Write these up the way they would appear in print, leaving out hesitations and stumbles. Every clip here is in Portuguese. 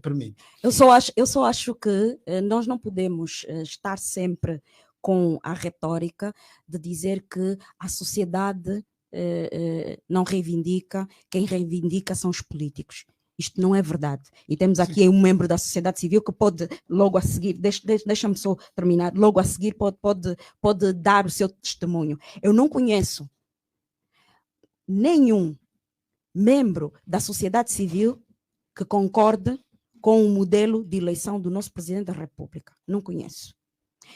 permite. Eu só acho que nós não podemos estar sempre com a retórica de dizer que a sociedade não reivindica, quem reivindica são os políticos. Isto não é verdade. E temos aqui um membro da sociedade civil que pode, logo a seguir, deixa-me só terminar, logo a seguir pode dar o seu testemunho. Eu não conheço nenhum membro da sociedade civil que concorde com o modelo de eleição do nosso presidente da República. Não conheço.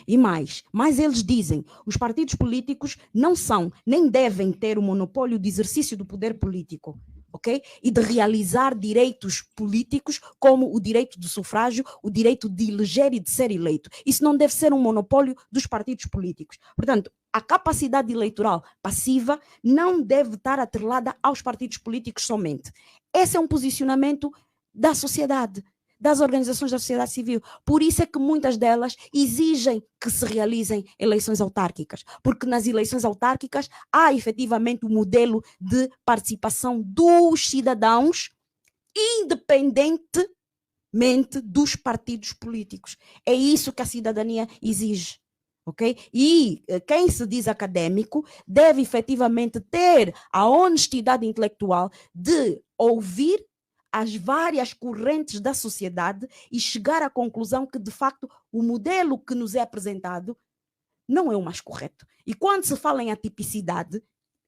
E mais eles dizem, os partidos políticos não são, nem devem ter o monopólio de exercício do poder político, ok? E de realizar direitos políticos como o direito do sufrágio, o direito de eleger e de ser eleito. Isso não deve ser um monopólio dos partidos políticos. Portanto, a capacidade eleitoral passiva não deve estar atrelada aos partidos políticos somente. Esse é um posicionamento da sociedade, das organizações da sociedade civil. Por isso é que muitas delas exigem que se realizem eleições autárquicas, porque nas eleições autárquicas há efetivamente o modelo de participação dos cidadãos, independentemente dos partidos políticos. É isso que a cidadania exige. Okay? E quem se diz académico deve efetivamente ter a honestidade intelectual de ouvir as várias correntes da sociedade e chegar à conclusão que, de facto, o modelo que nos é apresentado não é o mais correto. E quando se fala em atipicidade,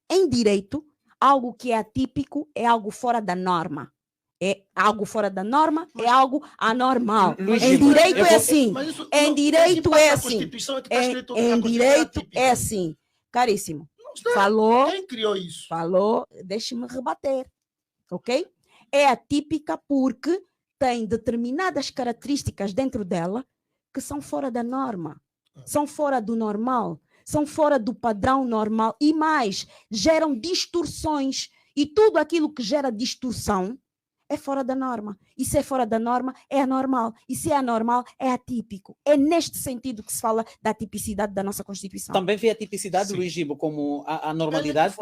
em direito, algo que é atípico é algo fora da norma. É algo fora da norma, é algo anormal. Em direito é assim. Em direito é assim. Em direito é assim. Caríssimo. Falou. Quem criou isso? Falou, deixe-me rebater. Ok? É atípica porque tem determinadas características dentro dela que são fora da norma, são fora do normal, são fora do padrão normal e mais, geram distorções. E tudo aquilo que gera distorção é fora da norma. E se é fora da norma, é anormal. E se é anormal, é atípico. É neste sentido que se fala da tipicidade da nossa Constituição. Também vê a tipicidade, Luís Gibo, como a normalidade?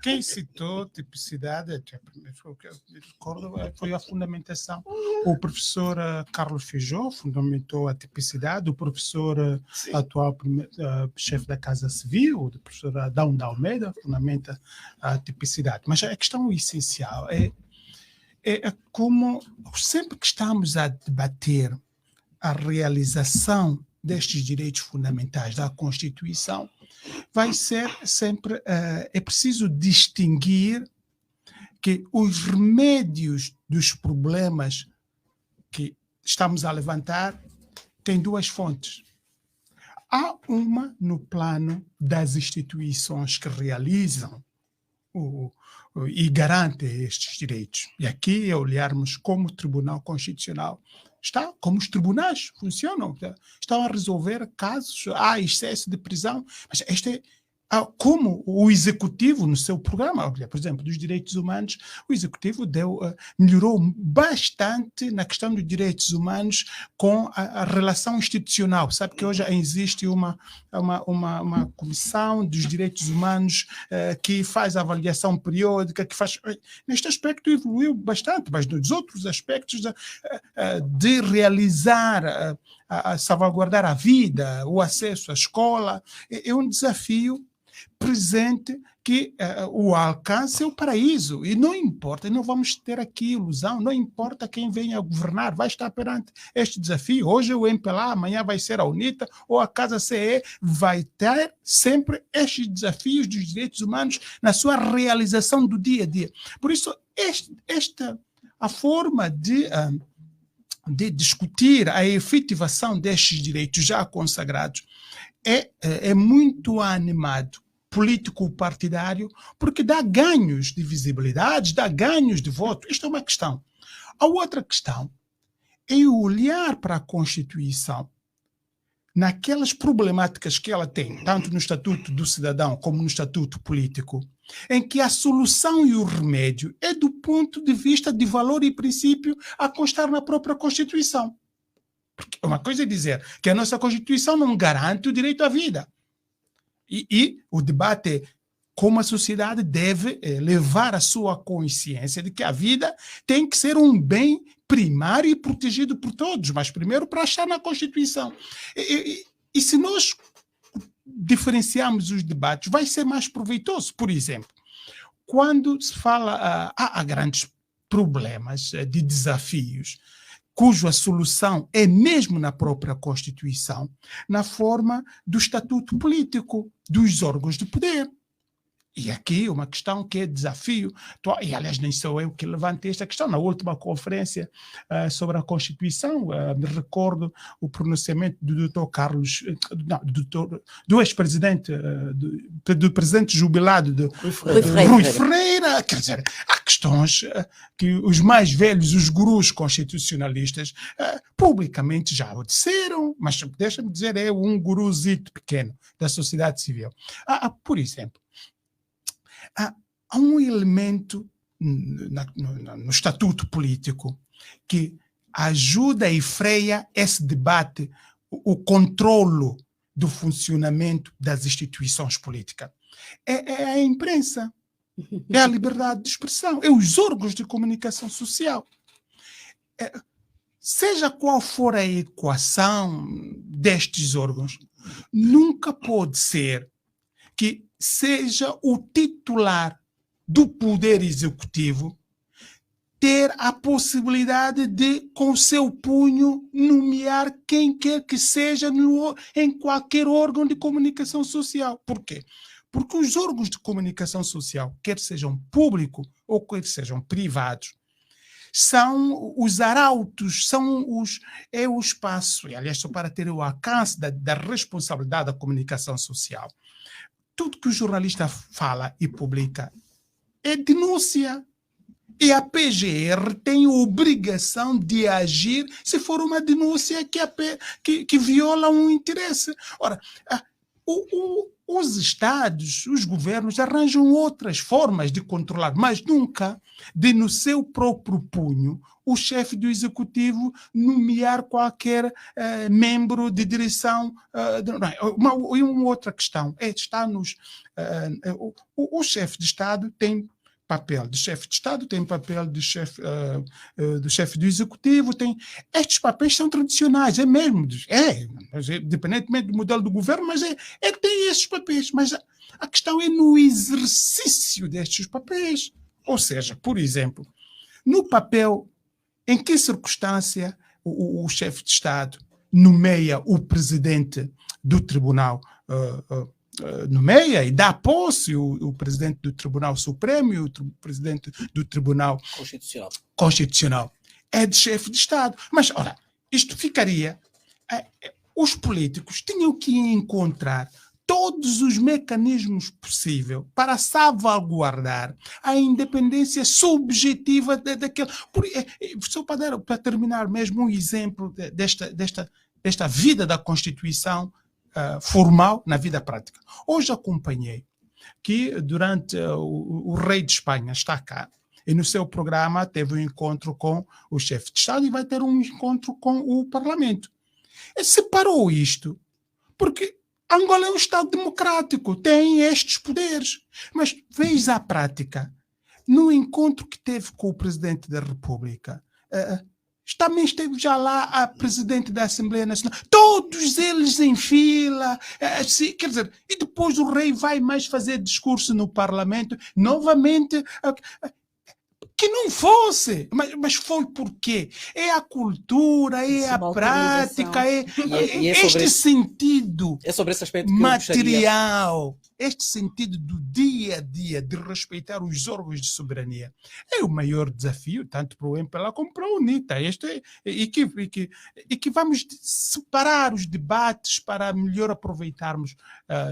Quem citou tipicidade, eu recordo, foi a fundamentação. O professor Carlos Feijó fundamentou a tipicidade, o professor atual chefe da Casa Civil, o professor Adão de Almeida, fundamenta a tipicidade. Mas a questão essencial é como sempre que estamos a debater a realização destes direitos fundamentais da Constituição, vai ser sempre, é preciso distinguir que os remédios dos problemas que estamos a levantar têm duas fontes. Há uma no plano das instituições que realizam e garante estes direitos. E aqui, olharmos como o Tribunal Constitucional está, como os tribunais funcionam, estão a resolver casos, há excesso de prisão, mas como o Executivo, no seu programa, por exemplo, dos direitos humanos, o Executivo melhorou bastante na questão dos direitos humanos com a relação institucional. Sabe que hoje existe uma comissão dos direitos humanos que faz avaliação periódica, neste aspecto evoluiu bastante, mas nos outros aspectos de realizar, salvaguardar a vida, o acesso à escola, é um desafio presente que o alcance é o paraíso e não importa, não vamos ter aqui ilusão, não importa quem venha a governar, vai estar perante este desafio. Hoje é o MPLA, amanhã vai ser a UNITA ou a Casa CE, vai ter sempre estes desafios dos direitos humanos na sua realização do dia a dia. Por isso, a forma de discutir a efetivação destes direitos já consagrados é muito animado, político-partidário, porque dá ganhos de visibilidade, dá ganhos de voto. Isto é uma questão. A outra questão é olhar para a Constituição naquelas problemáticas que ela tem, tanto no Estatuto do Cidadão como no Estatuto Político, em que a solução e o remédio é do ponto de vista de valor e princípio a constar na própria Constituição. Porque uma coisa é dizer que a nossa Constituição não garante o direito à vida. E o debate é como a sociedade deve levar a sua consciência de que a vida tem que ser um bem primário e protegido por todos, mas primeiro para estar na Constituição. E se nós diferenciarmos os debates, vai ser mais proveitoso. Por exemplo, quando se fala, há grandes problemas de desafios, cuja solução é mesmo na própria Constituição, na forma do estatuto político dos órgãos de poder. E aqui uma questão que é desafio, e aliás nem sou eu que levantei esta questão, na última conferência sobre a Constituição, me recordo o pronunciamento do Dr. Carlos, do ex-presidente, do presidente jubilado de Rui Freire. Quer dizer, há questões que os mais velhos, os gurus constitucionalistas, publicamente já o disseram, mas deixa-me dizer, é um guruzito pequeno da sociedade civil. Por exemplo, há um elemento no estatuto político que ajuda e freia esse debate, o controlo do funcionamento das instituições políticas. É a imprensa, é a liberdade de expressão, é os órgãos de comunicação social. Seja qual for a equação destes órgãos, nunca pode ser que seja o titular do poder executivo ter a possibilidade de, com seu punho, nomear quem quer que seja em qualquer órgão de comunicação social. Por quê? Porque os órgãos de comunicação social, quer sejam públicos ou quer sejam privados, são os arautos, é o espaço, e aliás, só para ter o alcance da responsabilidade da comunicação social. Tudo que o jornalista fala e publica é denúncia. E a PGR tem a obrigação de agir se for uma denúncia que viola um interesse. Ora, os Estados, os governos arranjam outras formas de controlar, mas nunca de, no seu próprio punho, o chefe do executivo nomear qualquer membro de direção. E uma outra questão está nos... o chefe de Estado tem papel de chefe de Estado, tem papel de chefe do executivo, estes papéis são tradicionais, é mesmo, independentemente do modelo do governo, mas tem esses papéis, mas a questão é no exercício destes papéis. Ou seja, por exemplo, no papel, em que circunstância o chefe de Estado nomeia o presidente do tribunal, nomeia e dá posse o presidente do Tribunal Supremo e o presidente do Tribunal Constitucional. É de chefe de Estado. Mas, ora, isto ficaria... os políticos tinham que encontrar todos os mecanismos possíveis para salvaguardar a independência subjetiva daquele... Só para terminar mesmo um exemplo desta vida da Constituição formal na vida prática. Hoje acompanhei que durante o rei de Espanha está cá e no seu programa teve um encontro com o chefe de Estado e vai ter um encontro com o Parlamento. Ele separou isto porque Angola é um Estado democrático, tem estes poderes. Mas veja a prática. No encontro que teve com o Presidente da República, também esteve já lá a Presidente da Assembleia Nacional, todos eles em fila, quer dizer, e depois o rei vai mais fazer discurso no Parlamento, novamente, que não fosse, mas foi por quê? É a cultura, é a prática, este sentido sobre esse aspecto material, este sentido do dia a dia, de respeitar os órgãos de soberania. É o maior desafio, tanto para o MPLA como para a UNITA. E que vamos separar os debates para melhor aproveitarmos,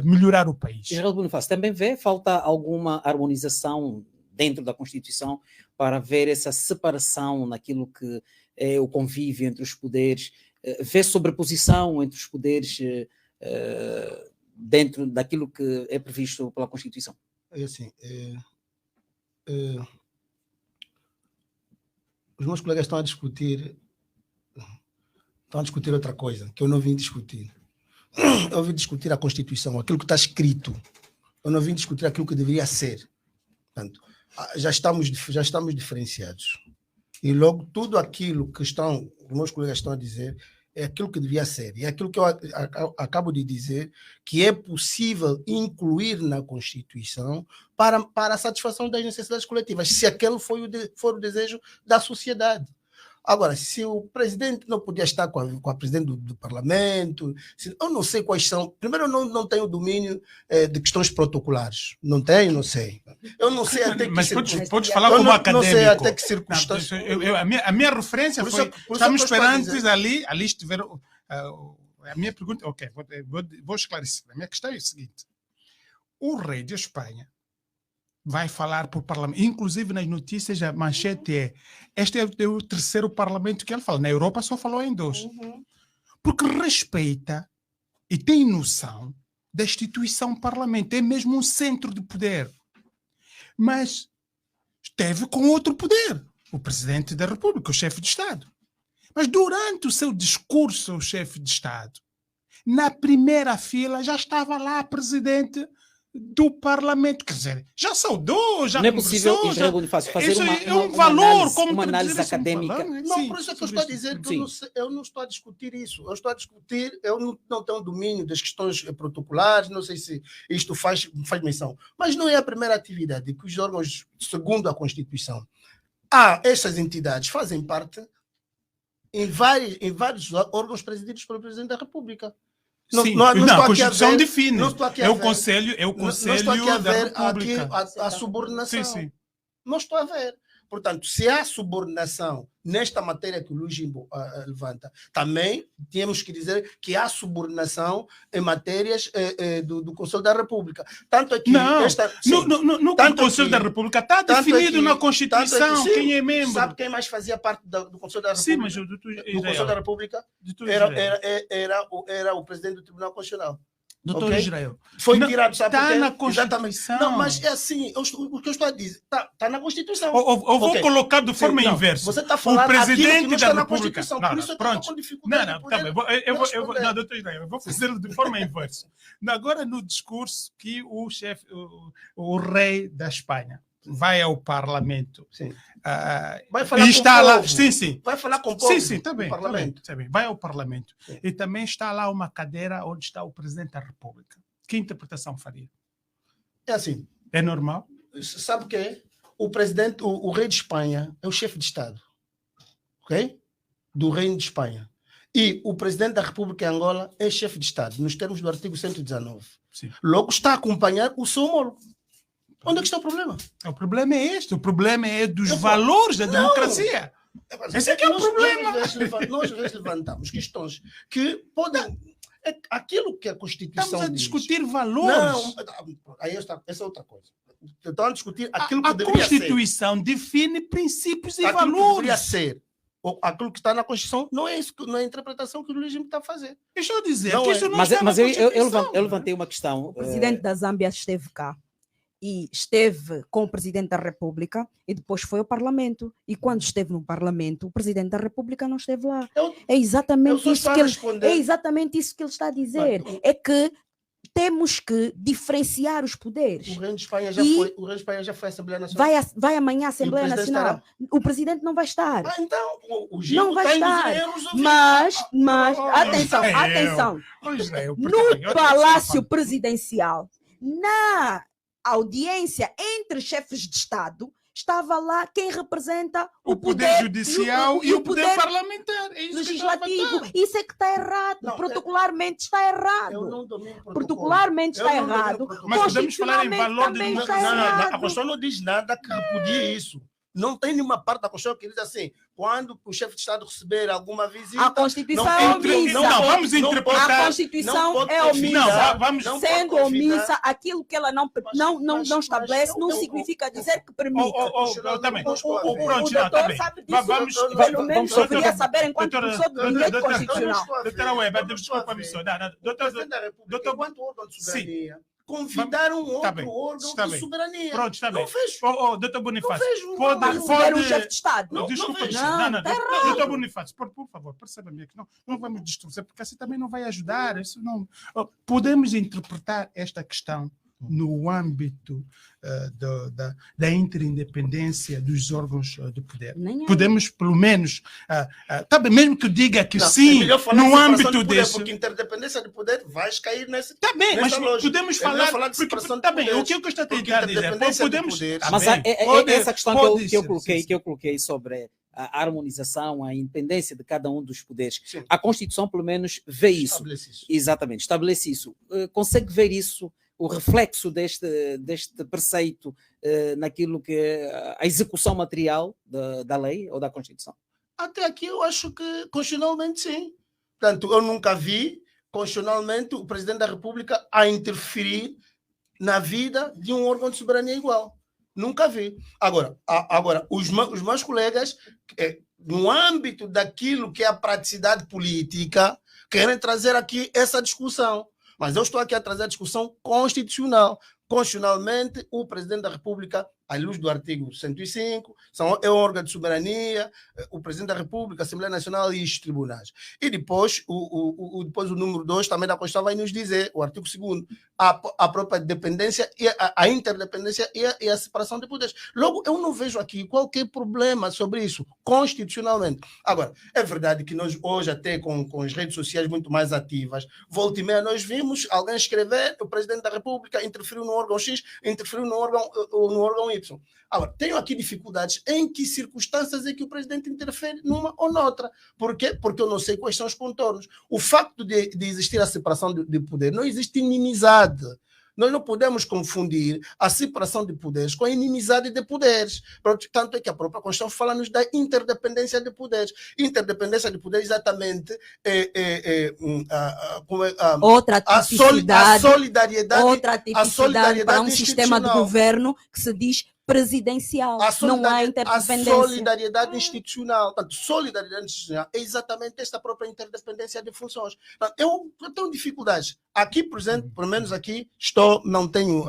melhorar o país. Geraldo Bonifácio, também falta alguma harmonização dentro da Constituição para ver essa separação naquilo que é o convívio entre os poderes, ver sobreposição entre os poderes dentro daquilo que é previsto pela Constituição? É assim, os meus colegas estão a discutir outra coisa, que eu não vim discutir. Eu vim discutir a Constituição, aquilo que está escrito. Eu não vim discutir aquilo que deveria ser. Portanto, já estamos diferenciados. E logo tudo aquilo que os meus colegas estão a dizer é aquilo que devia ser. E é aquilo que eu acabo de dizer, que é possível incluir na Constituição para a satisfação das necessidades coletivas, se aquele for o desejo da sociedade. Agora, se o presidente não podia estar com a presidente do parlamento, eu não sei quais são. Primeiro, eu não tenho domínio de questões protocolares. Não tenho, não sei. Eu não sei até que Mas podes falar como acadêmico. Não sei até que circunstâncias. A minha referência foi... Estamos esperando ali estiveram... A minha pergunta... Ok, vou esclarecer. A minha questão é o seguinte. O rei de Espanha vai falar por parlamento. Inclusive, nas notícias, a manchete este é o terceiro parlamento que ele fala. Na Europa só falou em 2. Porque respeita e tem noção da instituição parlamento. É mesmo um centro de poder. Mas esteve com outro poder. O presidente da República, o chefe de Estado. Mas durante o seu discurso, o chefe de Estado, na primeira fila já estava lá presidente do Parlamento, quer dizer, já saudou, já não é conversou, possível, Israel Bonifácio, fazer um valor, uma análise acadêmica. Não, por isso é que eu estou a dizer que eu não estou a discutir isso. Eu estou a discutir, eu não tenho domínio das questões protocolares, não sei se isto faz menção, mas não é a primeira atividade que os órgãos, segundo a Constituição, essas entidades fazem parte em vários órgãos presididos pelo Presidente da República. A Constituição define. É o Conselho da República. A subordenação. Sim. Não estou a ver. Portanto, se há subordinação nesta matéria que o Luís Jimbo levanta, também temos que dizer que há subordinação em matérias do Conselho da República. Tanto aqui... No Conselho da República está definido na Constituição quem é membro. Sabe quem mais fazia parte do Conselho da República? Sim, mas do Conselho da República era o presidente do Tribunal Constitucional. Doutor Israel. Foi tirado, sabe por quê? Está na Constituição. Não, mas é assim, o que eu estou a dizer, está na Constituição. Eu vou colocar de forma inversa. Você está falando o presidente da da República. Por isso eu estou com dificuldade. Doutor Israel, eu vou fazer de forma inversa. Agora, no discurso que o rei da Espanha vai ao Parlamento. Sim. Vai falar e está com o lá, povo. sim. Vai falar com o povo. Sim, está bem. Vai ao Parlamento. Sim. E também está lá uma cadeira onde está o Presidente da República. Que interpretação faria? É assim. É normal? Sabe o que é? O presidente, o rei de Espanha é o chefe de Estado. Ok? Do Reino de Espanha. E o presidente da República em Angola é chefe de Estado, nos termos do artigo 119. Sim. Logo está a acompanhar o seu homólogo. Onde é que está o problema? O problema é este. O problema é dos valores da democracia. Esse é que é o problema. Nós levantamos questões que podem... aquilo que a Constituição Estamos a diz. discutir valores. Não, essa é outra coisa. Estamos a discutir aquilo que a deveria ser. Constituição define princípios e aquilo valores. que deveria ser. Aquilo que está na Constituição não é isso, não é a interpretação que o regime está a fazer. Deixa eu dizer Não que é. isso não Mas está na Constituição. eu levantei uma questão. O presidente da Zâmbia esteve cá e esteve com o presidente da República e depois foi ao Parlamento. E quando esteve no Parlamento, o presidente da República não esteve lá. É exatamente isso que ele está a dizer. É que temos que diferenciar os poderes. O Reino de Espanha já foi à Assembleia Nacional. Vai amanhã à Assembleia Nacional. O presidente não vai estar. Então, o não vai estar. Mas atenção. No Palácio Presidencial, na audiência entre chefes de Estado, estava lá quem representa o poder judicial e o poder parlamentar. Legislativo. Isso é que está errado. Protocolarmente está errado. Eu não domino Protocolarmente está errado. Mas podemos falar em valor de democracia. A Constituição não diz nada que repudie isso. Não tem nenhuma parte da Constituição que diz assim, quando o chefe de Estado receber alguma visita... A Constituição é omissa. Não, vamos interpretar... A Constituição é omissa. Sendo omissa, aquilo que ela não estabelece não significa dizer que permite. O doutor sabe disso. Pelo menos deveria saber enquanto professor do direito constitucional. Doutora Weber, desculpa-me só. Doutor, enquanto órgão de soberania... convidar um outro órgão de soberania. Pronto, está bem. Não fez. Doutor Bonifácio, pode ser um chefe de Estado. Desculpa, doutor Bonifácio, por favor, perceba-me que não vamos distorcer, porque assim também não vai ajudar. Isso não... Podemos interpretar esta questão no âmbito da interindependência dos órgãos de poder. Podemos, pelo menos, mesmo que eu diga que não, sim, no âmbito de poder, desse... Porque interdependência de poder vai cair nesse... Tá bem, mas lógica. podemos falar... de separação de Tá bem, poderes, o que eu estou a tentar dizer? Podemos... Mas essa questão que eu coloquei sobre a harmonização, a independência de cada um dos poderes, sim, a Constituição, pelo menos, vê isso. Exatamente, estabelece isso. Consegue ver isso, o reflexo deste preceito naquilo que é a execução material da lei ou da Constituição? Até aqui eu acho que constitucionalmente sim. Portanto, eu nunca vi constitucionalmente o Presidente da República a interferir na vida de um órgão de soberania igual. Nunca vi. Agora os meus colegas, no âmbito daquilo que é a praticidade política, querem trazer aqui essa discussão. Mas eu estou aqui a trazer a discussão constitucional. Constitucionalmente, o Presidente da República, à luz do artigo 105, é um órgão de soberania, o Presidente da República, a Assembleia Nacional e os tribunais. E depois, depois o número 2 também da Constituição vai nos dizer, o artigo 2º, a própria dependência, e a interdependência e a separação de poderes. Logo, eu não vejo aqui qualquer problema sobre isso, constitucionalmente. Agora, é verdade que nós hoje, até com as redes sociais muito mais ativas, volta e meia nós vimos alguém escrever, o Presidente da República interferiu no órgão X, interferiu no órgão Y. Agora, tenho aqui dificuldades em que circunstâncias é que o presidente interfere numa ou noutra. Por quê? Porque eu não sei quais são os contornos. O facto de existir a separação de poder, não existe inimizade. Nós não podemos confundir a separação de poderes com a inimizade de poderes. Tanto é que a própria Constituição fala-nos da interdependência de poderes. Interdependência de poderes exatamente outra tipicidade, a solidariedade, outra tipicidade para um sistema de governo que se diz presidencial, não há interdependência. A solidariedade institucional. Portanto, solidariedade institucional é exatamente esta própria interdependência de funções. Portanto, eu tenho dificuldades. Aqui, por exemplo, pelo menos aqui, não tenho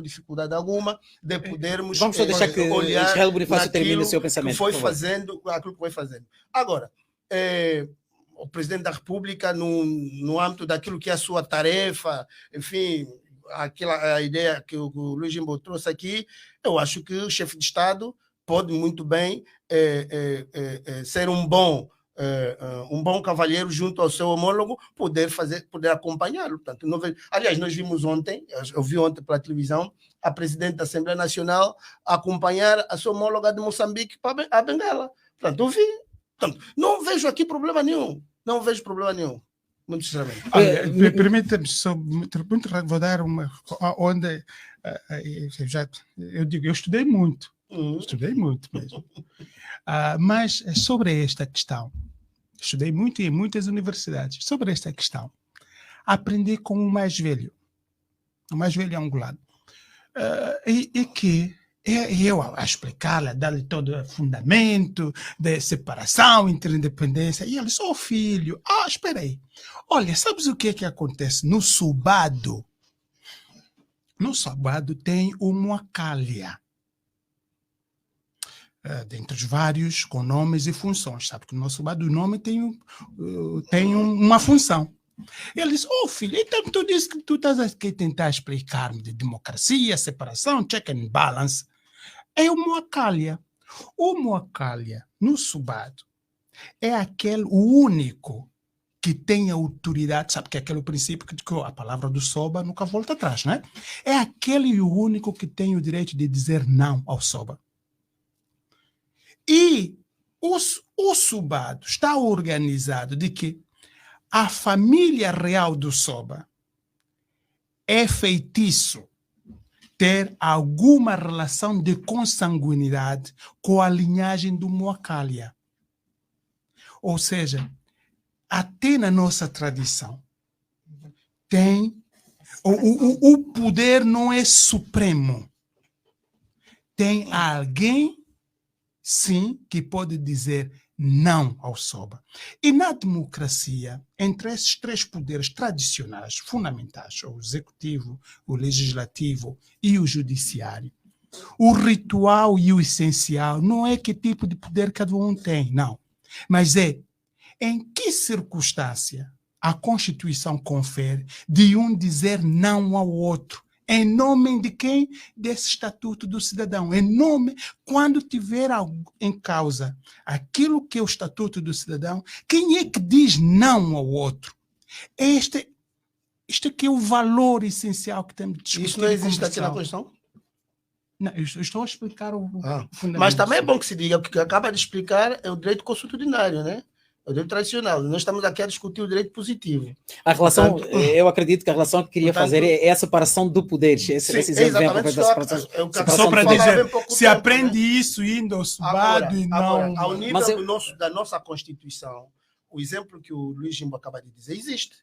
dificuldade alguma de podermos vamos só deixar que olhar Israel Bonifácio termine o seu pensamento. Aquilo que foi fazendo. Agora, o Presidente da República, no âmbito daquilo que é a sua tarefa, enfim, a ideia que o Luiz Jimbo trouxe aqui, eu acho que o chefe de Estado pode muito bem ser um bom cavalheiro junto ao seu homólogo, poder acompanhá-lo. Portanto, aliás, nós vimos ontem, eu vi ontem pela televisão, a Presidente da Assembleia Nacional acompanhar a sua homóloga de Moçambique para a Benguela. Portanto, eu vi. Portanto, não vejo aqui problema nenhum. Não vejo problema nenhum. Muito sinceramente. Permita-me só, muito rápido, vou dar uma... Onde eu digo, eu estudei muito. Estudei muito mesmo. Mas sobre esta questão, estudei muito em muitas universidades. Sobre esta questão, aprendi com o mais velho angolano. E que eu a explicar-lhe, a dar-lhe todo o fundamento de separação, interindependência. E ele disse, filho, espera aí. Olha, sabes o que é que acontece? No Subado tem o Moacalia. Dentre os vários, com nomes e funções. Sabe que no nosso Subado o nome tem uma função. Ele disse, filho, então tu disse que tu estás aqui a tentar explicar-me de democracia, separação, check and balance. É o Moacalia. O Moacalia, no Subado, é o único que tem autoridade, sabe que é aquele princípio que a palavra do Soba nunca volta atrás, né? É aquele o único que tem o direito de dizer não ao Soba. E o Subado está organizado de que a família real do Soba é feitiço ter alguma relação de consanguinidade com a linhagem do Moacalia. Ou seja, até na nossa tradição, tem o poder não é supremo. Tem alguém, sim, que pode dizer não ao Soba. E na democracia, entre esses três poderes tradicionais, fundamentais, o executivo, o legislativo e o judiciário, o ritual e o essencial não é que tipo de poder cada um tem, não. Mas é em que circunstância a Constituição confere de um dizer não ao outro Em nome de quem? Desse Estatuto do Cidadão. Em nome, quando tiver em causa aquilo que é o Estatuto do Cidadão, quem é que diz não ao outro? Este aqui é o valor essencial que temos de discutir. Isso não existe aqui na Constituição? Não, eu estou a explicar o fundamento. Mas também é bom que se diga, porque acaba de explicar é o direito consuetudinário, né? É o direito tradicional. Nós estamos aqui a discutir o direito positivo. A relação, Portanto, eu acredito que a relação que queria fazer é a separação de poderes. Esse exemplo vem exatamente. Só para dizer, se tempo, aprende né? isso indo ao subado e não... Agora, ao nível da nossa Constituição, o exemplo que o Luiz Jimbo acaba de dizer existe.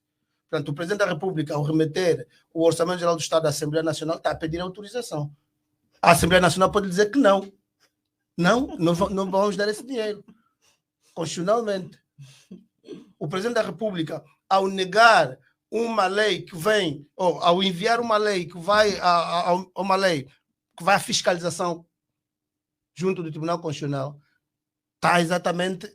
Portanto, o Presidente da República, ao remeter o Orçamento Geral do Estado à Assembleia Nacional, está a pedir autorização. A Assembleia Nacional pode dizer que não. Não vamos dar esse dinheiro. Constitucionalmente. O Presidente da República, ao negar uma lei que vem, ou ao enviar uma lei que vai à fiscalização junto do Tribunal Constitucional, está exatamente...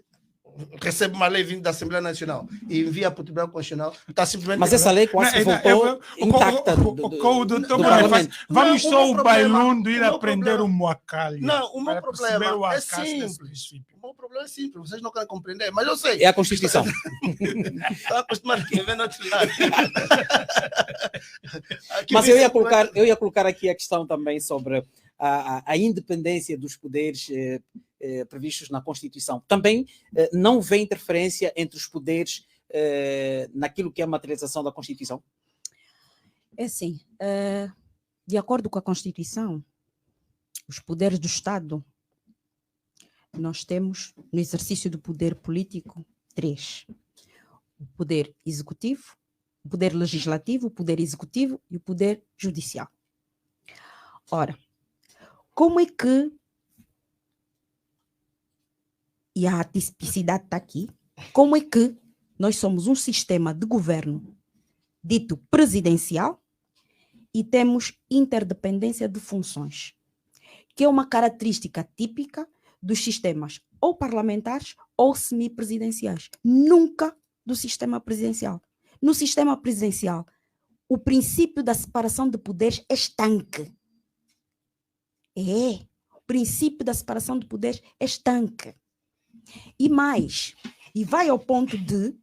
recebe uma lei vindo da Assembleia Nacional e envia para o Tribunal Constitucional, está simplesmente... Mas essa lei quase voltou intacta o doutor vamos só o bailundo ir aprender o moacalho. Não, o meu problema é simples. O meu problema é simples, vocês não querem compreender, mas eu sei. É a Constituição. Estou acostumado a ver no outro lado. Mas eu ia colocar aqui a questão também sobre a independência dos poderes previstos na Constituição. Também não vê interferência entre os poderes naquilo que é a materialização da Constituição? É assim, de acordo com a Constituição, os poderes do Estado, nós temos no exercício do poder político 3. O poder executivo, o poder legislativo, o poder executivo e o poder judicial. Ora, como é que, e a atipicidade está aqui, como é que nós somos um sistema de governo dito presidencial e temos interdependência de funções, que é uma característica típica dos sistemas ou parlamentares ou semipresidenciais, nunca do sistema presidencial. No sistema presidencial, o princípio da separação de poderes é estanque. O princípio da separação de poderes é estanque. E mais, e vai ao ponto de,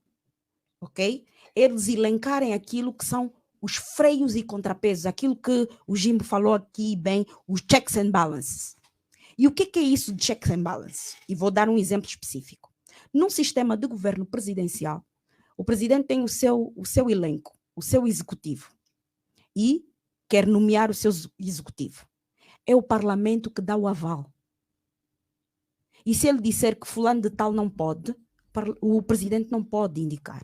eles elencarem aquilo que são os freios e contrapesos, aquilo que o Jimbo falou aqui bem, os checks and balances. E o que é isso de checks and balances? E vou dar um exemplo específico. Num sistema de governo presidencial, o presidente tem o seu elenco, o seu executivo, e quer nomear o seu executivo. É o parlamento que dá o aval. E se ele disser que fulano de tal não pode, o presidente não pode indicar.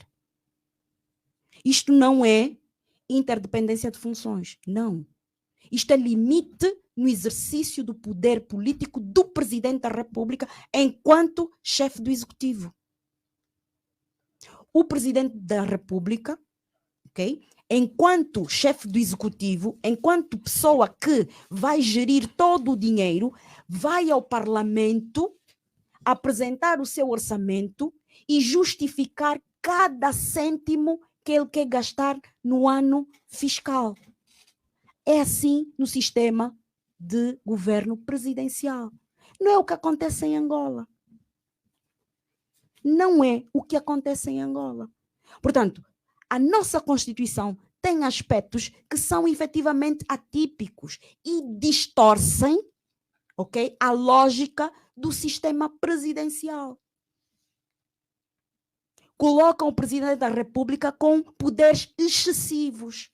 Isto não é interdependência de funções, não. Isto é limite no exercício do poder político do presidente da República enquanto chefe do executivo. O presidente da República, enquanto chefe do executivo, enquanto pessoa que vai gerir todo o dinheiro, vai ao parlamento apresentar o seu orçamento e justificar cada cêntimo que ele quer gastar no ano fiscal. É assim no sistema de governo presidencial. Não é o que acontece em Angola. Não é o que acontece em Angola. Portanto, a nossa Constituição tem aspectos que são efetivamente atípicos e distorcem, a lógica do sistema presidencial. Colocam o presidente da República com poderes excessivos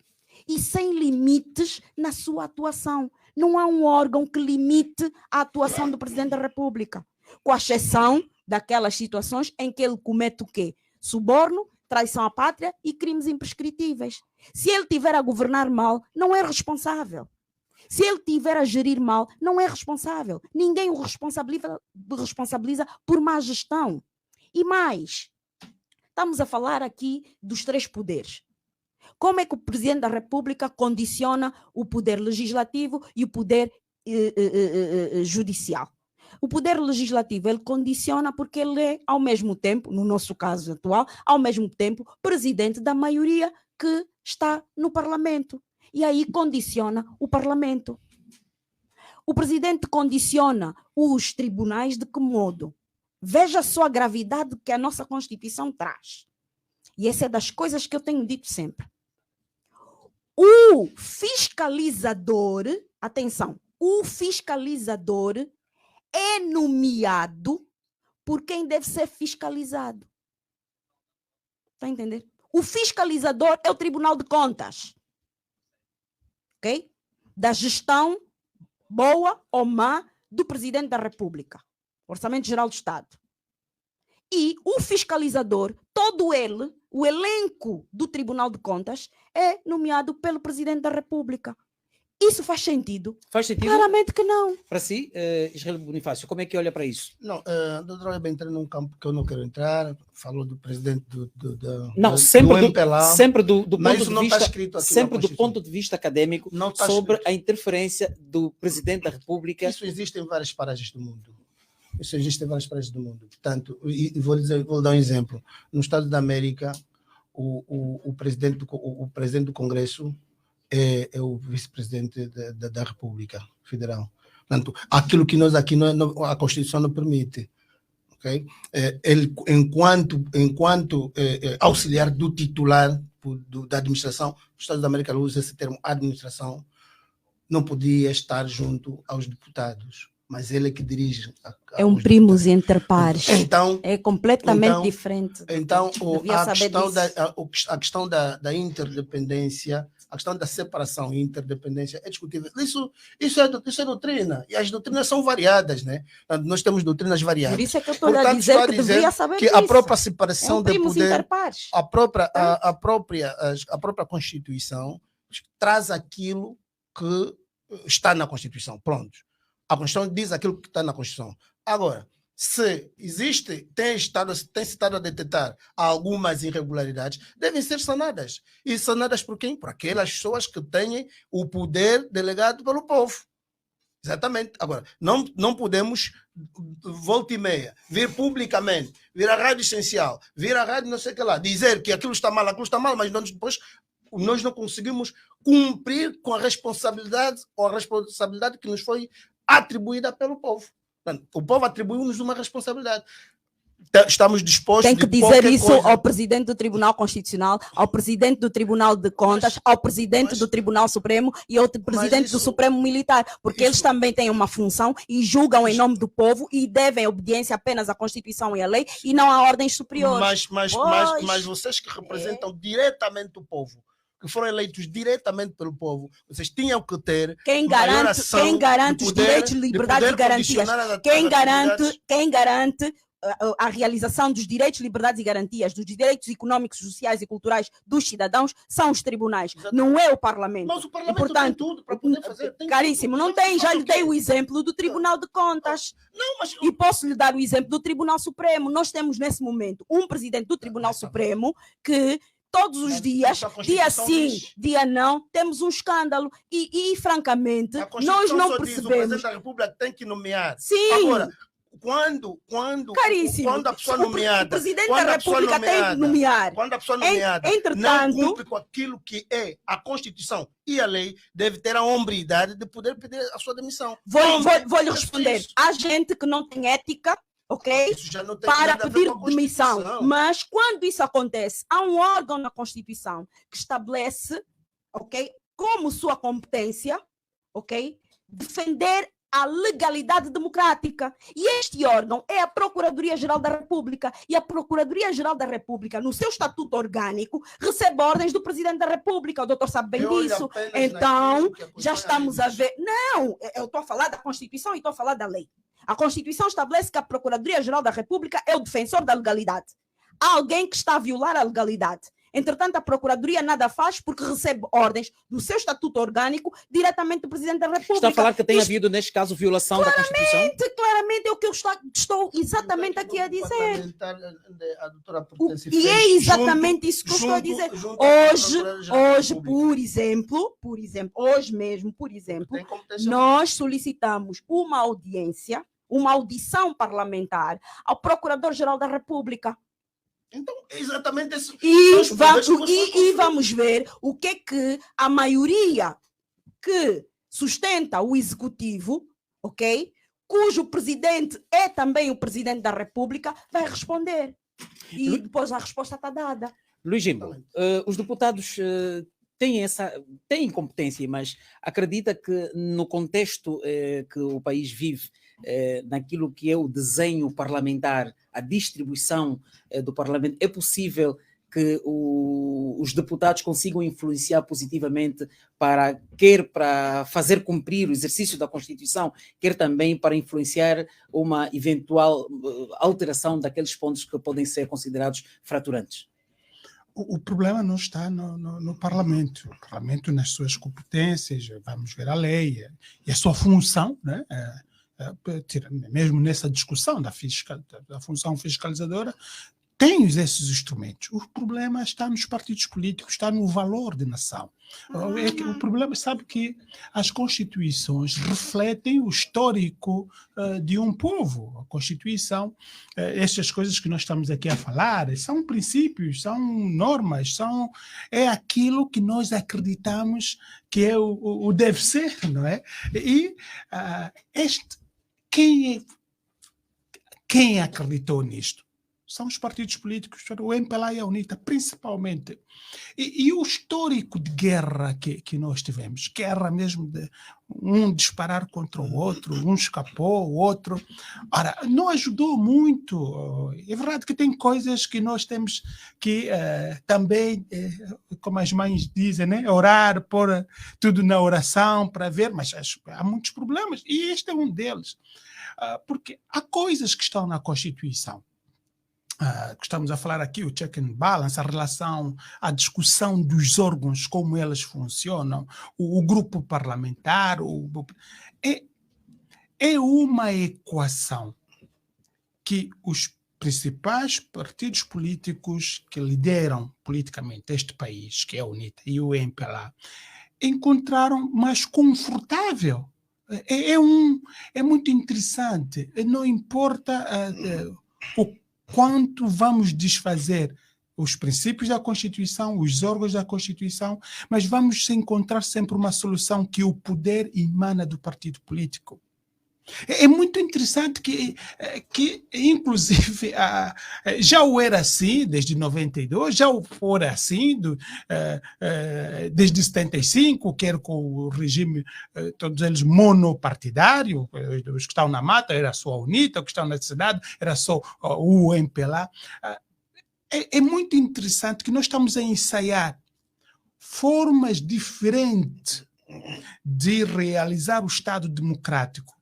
e sem limites na sua atuação. Não há um órgão que limite a atuação do presidente da República, com exceção daquelas situações em que ele comete o quê? Suborno, traição à pátria e crimes imprescritíveis. Se ele estiver a governar mal, não é responsável. Se ele estiver a gerir mal, não é responsável. Ninguém o responsabiliza por má gestão. E mais, estamos a falar aqui dos 3 poderes. Como é que o Presidente da República condiciona o poder legislativo e o poder judicial? O poder legislativo, ele condiciona porque ele é, ao mesmo tempo, no nosso caso atual, ao mesmo tempo, presidente da maioria que está no Parlamento. E aí condiciona o Parlamento. O presidente condiciona os tribunais de que modo? Veja só a gravidade que a nossa Constituição traz. E essa é das coisas que eu tenho dito sempre. O fiscalizador, atenção, o fiscalizador é nomeado por quem deve ser fiscalizado. Está a entender? O fiscalizador é o Tribunal de Contas. Ok? Da gestão boa ou má do Presidente da República. Orçamento Geral do Estado. E o fiscalizador, todo ele, o elenco do Tribunal de Contas, é nomeado pelo Presidente da República. Isso faz sentido? Faz sentido? Claramente que não. Para si, Israel Bonifácio, como é que olha para isso? Não, doutor Web entrou num campo que eu não quero entrar, falou do presidente Não, sempre do MPLA, sempre do mas ponto isso de não vista, está escrito aqui sempre na do Constituição. ponto de vista acadêmico Não está sobre escrito. a interferência do Presidente da República. Isso existe em várias paragens do mundo. Isso existe em várias paragens do mundo. Portanto, e vou dar um exemplo. No Estado da América, o presidente do Congresso é o vice-presidente da República Federal. Portanto, aquilo que nós aqui a Constituição não permite. Okay? Ele, enquanto auxiliar do titular da administração, os Estados da América usa esse termo administração, não podia estar junto aos deputados, mas ele é que dirige. É um primus inter pares. Então, é completamente diferente. Então, a questão da interdependência, a questão da separação e interdependência é discutível. Isso é doutrina, e as doutrinas são variadas, né? Nós temos doutrinas variadas. Por isso é que eu estou a dizer que deveria saber que disso. a própria separação de poder, interpares. a própria Constituição traz aquilo que está na Constituição. Pronto. A Constituição diz aquilo que está na Constituição. Agora, se tem estado a detectar algumas irregularidades, devem ser sanadas. E sanadas por quem? Por aquelas pessoas que têm o poder delegado pelo povo. Exatamente. Agora, não podemos, volta e meia, vir publicamente, vir à rádio essencial, vir à rádio não sei o que lá, dizer que aquilo está mal, mas depois nós não conseguimos cumprir com a responsabilidade que nos foi atribuída pelo povo. Portanto, o povo atribuiu-nos uma responsabilidade. Estamos dispostos... Tem que dizer isso ao Presidente do Tribunal Constitucional, ao Presidente do Tribunal de Contas, ao Presidente do Tribunal Supremo e ao Presidente do Supremo Militar, porque eles também têm uma função e julgam em nome do povo e devem obediência apenas à Constituição e à lei e não a ordens superiores. Mas vocês que representam diretamente o povo, que foram eleitos diretamente pelo povo, vocês tinham que ter quem garante os direitos, liberdades e garantias, quem garante a realização dos direitos, liberdades e garantias, dos direitos económicos, sociais e culturais dos cidadãos são os tribunais, não é o Parlamento. Mas o Parlamento e, portanto, tem tudo para poder fazer. Caríssimo, não tem, já lhe dei o exemplo do Tribunal de Contas. E posso lhe dar o exemplo do Tribunal Supremo. Nós temos nesse momento um presidente do Tribunal Supremo que todos os dias, dia sim, dia não, temos um escândalo e francamente, nós não percebemos. O Presidente da República tem que nomear. Sim. Agora, quando a pessoa nomeada, o Presidente da República tem que nomear. Quando a pessoa nomeada não cumpre com aquilo que é a Constituição e a lei, deve ter a hombridade de poder pedir a sua demissão. Vou lhe responder. Há gente que não tem ética, ok? Para pedir demissão. Mas quando isso acontece, há um órgão na Constituição que estabelece, ok, como sua competência, ok, defender a legalidade democrática. E este órgão é a Procuradoria-Geral da República. E a Procuradoria-Geral da República, no seu estatuto orgânico, recebe ordens do Presidente da República. O doutor sabe bem disso. Então, já estamos a ver... Não, eu estou a falar da Constituição e estou a falar da lei. A Constituição estabelece que a Procuradoria-Geral da República é o defensor da legalidade. Há alguém que está a violar a legalidade. Entretanto, a Procuradoria nada faz porque recebe ordens do seu estatuto orgânico diretamente do Presidente da República. Está a falar que tem havido, neste caso, violação da Constituição? Claramente, é o que eu estou exatamente aqui a dizer. E é exatamente isso que eu estou a dizer. Hoje, por exemplo, hoje mesmo, nós solicitamos uma audiência, uma audição parlamentar ao Procurador-Geral da República. Então, é exatamente esse. E vamos ver o que é que a maioria que sustenta o executivo, ok? Cujo presidente é também o presidente da República, vai responder. E depois a resposta está dada. Luís Jimbo, os deputados têm competência, mas acredita que no contexto que o país vive, naquilo que é o desenho parlamentar, a distribuição do Parlamento, é possível que os deputados consigam influenciar positivamente quer para fazer cumprir o exercício da Constituição, quer também para influenciar uma eventual alteração daqueles pontos que podem ser considerados fraturantes? O problema não está no Parlamento. O Parlamento, nas suas competências, vamos ver a lei e a sua função, né? Mesmo nessa discussão da função fiscalizadora, tem esses instrumentos. O problema está nos partidos políticos, está no valor de nação. O problema, sabe que as constituições refletem o histórico de um povo. A Constituição, estas coisas que nós estamos aqui a falar, são princípios, são normas, é aquilo que nós acreditamos que é o deve ser, não é? E quem acreditou nisto? São os partidos políticos, o MPLA e a UNITA, principalmente. E o histórico de guerra que nós tivemos, guerra mesmo de um disparar contra o outro, um escapou, o outro. Ora, não ajudou muito. É verdade que tem coisas que nós temos que também, como as mães dizem, né? Orar, pôr tudo na oração para ver, mas há muitos problemas. E este é um deles. Porque há coisas que estão na Constituição, que estamos a falar aqui, o check and balance, a relação, a discussão dos órgãos, como eles funcionam, o grupo parlamentar, é uma equação que os principais partidos políticos que lideram politicamente este país, que é a UNITA e o MPLA, encontraram mais confortável. É muito interessante. Não importa o quanto vamos desfazer os princípios da Constituição, os órgãos da Constituição, mas vamos encontrar sempre uma solução que o poder emana do partido político. É muito interessante que inclusive, já o era assim desde 92, já o fora assim desde 75, quer com o regime, todos eles monopartidário, os que estão na mata era só a UNITA, os que estão na cidade era só o MPLA. É muito interessante que nós estamos a ensaiar formas diferentes de realizar o Estado democrático,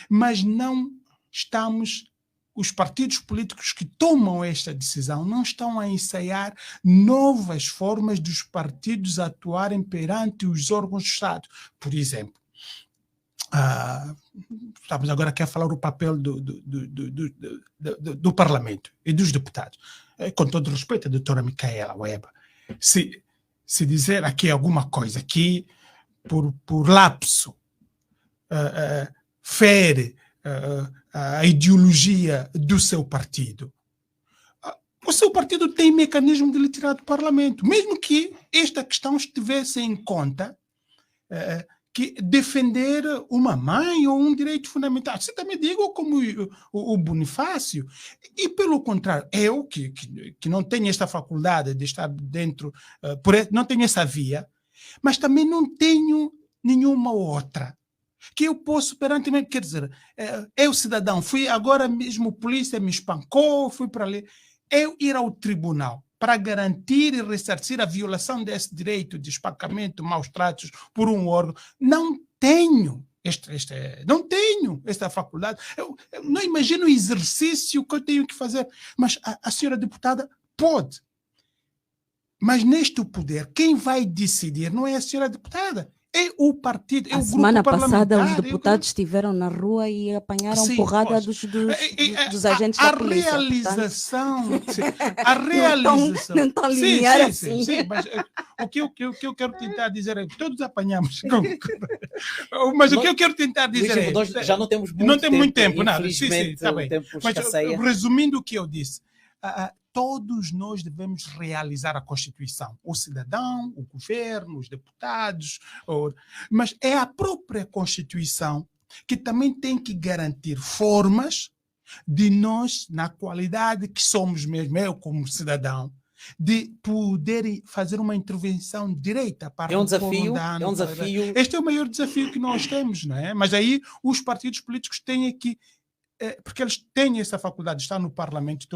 mas não estamos, os partidos políticos que tomam esta decisão não estão a ensaiar novas formas dos partidos atuarem perante os órgãos do Estado. Por exemplo, estamos agora aqui a falar o papel do Parlamento e dos deputados. Com todo respeito, a doutora Micaela Weber, se dizer aqui alguma coisa que, por lapso, fere a ideologia do seu partido, o seu partido tem mecanismo de lhe tirar do Parlamento, mesmo que esta questão estivesse em conta, que defender uma mãe ou um direito fundamental. Você também digo como o Bonifácio. E, pelo contrário, eu, que não tenho esta faculdade de estar dentro, não tenho essa via, mas também não tenho nenhuma outra que eu posso perante mim, quer dizer, eu cidadão, fui agora mesmo, a polícia me espancou, fui para ali, eu ir ao tribunal para garantir e ressarcir a violação desse direito de espancamento, maus tratos por um órgão, não tenho não tenho esta faculdade. Eu não imagino o exercício que eu tenho que fazer, mas a senhora deputada pode. Mas neste poder, quem vai decidir não é a senhora deputada, é o partido, é o grupo parlamentar. A semana passada os deputados estiveram na rua e apanharam porrada dos agentes da polícia. A realização... Não estão linear assim. Sim, mas o que eu quero tentar dizer é que todos apanhamos. Mas o que eu quero tentar dizer é... Nós já não temos muito tempo. Nada. Sim, está bem. Mas resumindo o que eu disse, todos nós devemos realizar a Constituição. O cidadão, o governo, os deputados. Mas é a própria Constituição que também tem que garantir formas de nós, na qualidade que somos mesmo, eu como cidadão, de poder fazer uma intervenção direita para é um desafio. Este é o maior desafio que nós temos, não é? Mas aí os partidos políticos têm que, porque eles têm essa faculdade de estar no Parlamento,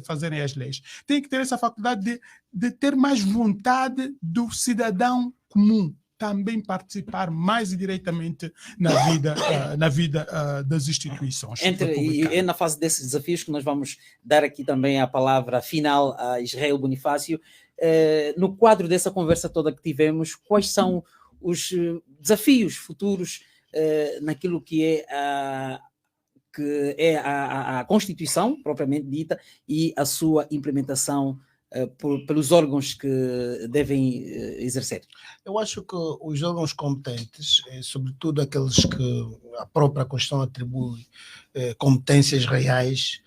fazerem as leis, têm que ter essa faculdade de ter mais vontade do cidadão comum também participar mais diretamente na vida das instituições. E é na fase desses desafios que nós vamos dar aqui também a palavra final a Israel Bonifácio. No quadro dessa conversa toda que tivemos, quais são os desafios futuros naquilo que é a Constituição, propriamente dita, e a sua implementação pelos órgãos que devem exercer? Eu acho que os órgãos competentes, sobretudo aqueles que a própria Constituição atribui competências reais,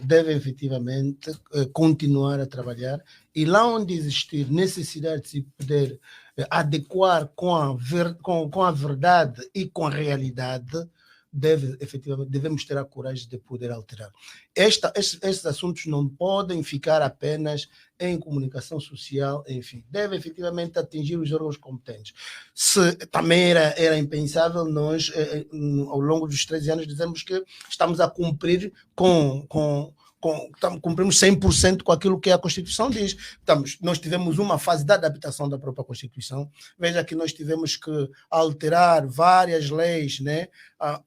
devem efetivamente continuar a trabalhar, e lá onde existir necessidade de se poder adequar com a verdade e com a realidade, devemos ter a coragem de poder alterar. Estes assuntos não podem ficar apenas em comunicação social, enfim, deve efetivamente atingir os órgãos competentes. Também era impensável nós, ao longo dos 13 anos, dizermos que estamos a cumprir cumprimos 100% com aquilo que a Constituição diz. Nós tivemos uma fase de adaptação da própria Constituição. Veja que nós tivemos que alterar várias leis, né,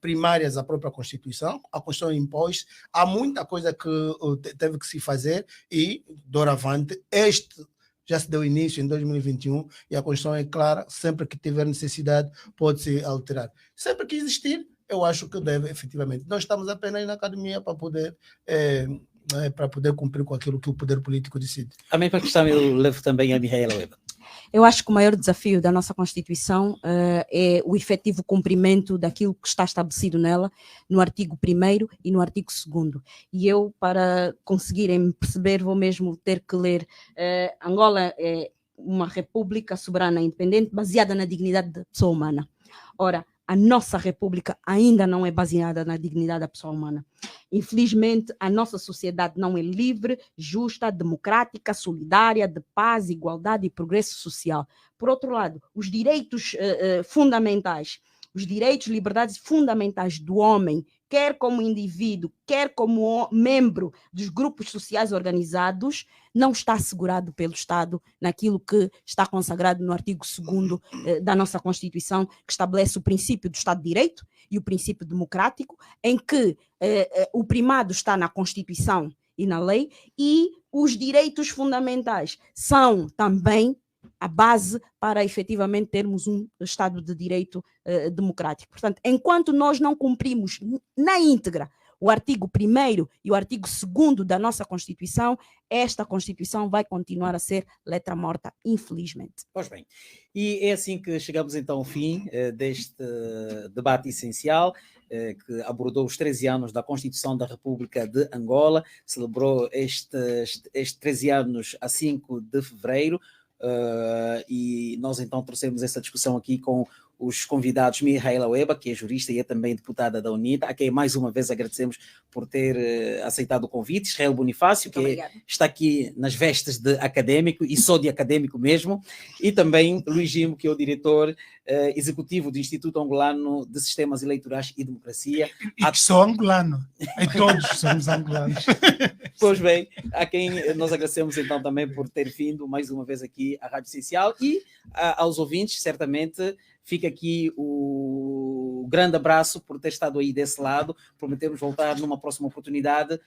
primárias à própria Constituição. A Constituição impôs. Há muita coisa que teve que se fazer e, doravante, já se deu início em 2021 e a Constituição é clara, sempre que tiver necessidade pode-se alterar. Sempre que existir, eu acho que deve, efetivamente. Nós estamos apenas na academia para poder cumprir com aquilo que o poder político decide. A mesma questão eu levo também a Mihaela Weber. Eu acho que o maior desafio da nossa Constituição é o efetivo cumprimento daquilo que está estabelecido nela, no artigo 1º e no artigo 2º. E eu, para conseguirem perceber, vou mesmo ter que ler. Angola é uma república soberana independente baseada na dignidade da pessoa humana. Ora, a nossa república ainda não é baseada na dignidade da pessoa humana. Infelizmente, a nossa sociedade não é livre, justa, democrática, solidária, de paz, igualdade e progresso social. Por outro lado, os direitos fundamentais, os direitos e liberdades fundamentais do homem, quer como indivíduo, quer como membro dos grupos sociais organizados, não está assegurado pelo Estado naquilo que está consagrado no artigo 2º da nossa Constituição, que estabelece o princípio do Estado de Direito e o princípio democrático, em que o primado está na Constituição e na lei, e os direitos fundamentais são também a base para efetivamente termos um Estado de Direito democrático. Portanto, enquanto nós não cumprimos na íntegra o artigo 1º e o artigo 2º da nossa Constituição, esta Constituição vai continuar a ser letra morta, infelizmente. Pois bem, e é assim que chegamos então ao fim deste debate essencial que abordou os 13 anos da Constituição da República de Angola, celebrou estes 13 anos a 5 de fevereiro, e nós então trouxemos essa discussão aqui com os convidados Mihaela Weber, que é jurista e é também deputada da UNITA, a quem mais uma vez agradecemos por ter aceitado o convite, Israel Bonifácio, que está aqui nas vestes de académico e só de académico mesmo, e também Luís Gimo, que é o diretor executivo do Instituto Angolano de Sistemas Eleitorais e Democracia. E sou angolano, e todos somos angolanos. Pois bem, a quem nós agradecemos então também por ter vindo mais uma vez aqui à Rádio Essencial, e aos ouvintes, certamente. Fica aqui o grande abraço por ter estado aí desse lado. Prometemos voltar numa próxima oportunidade.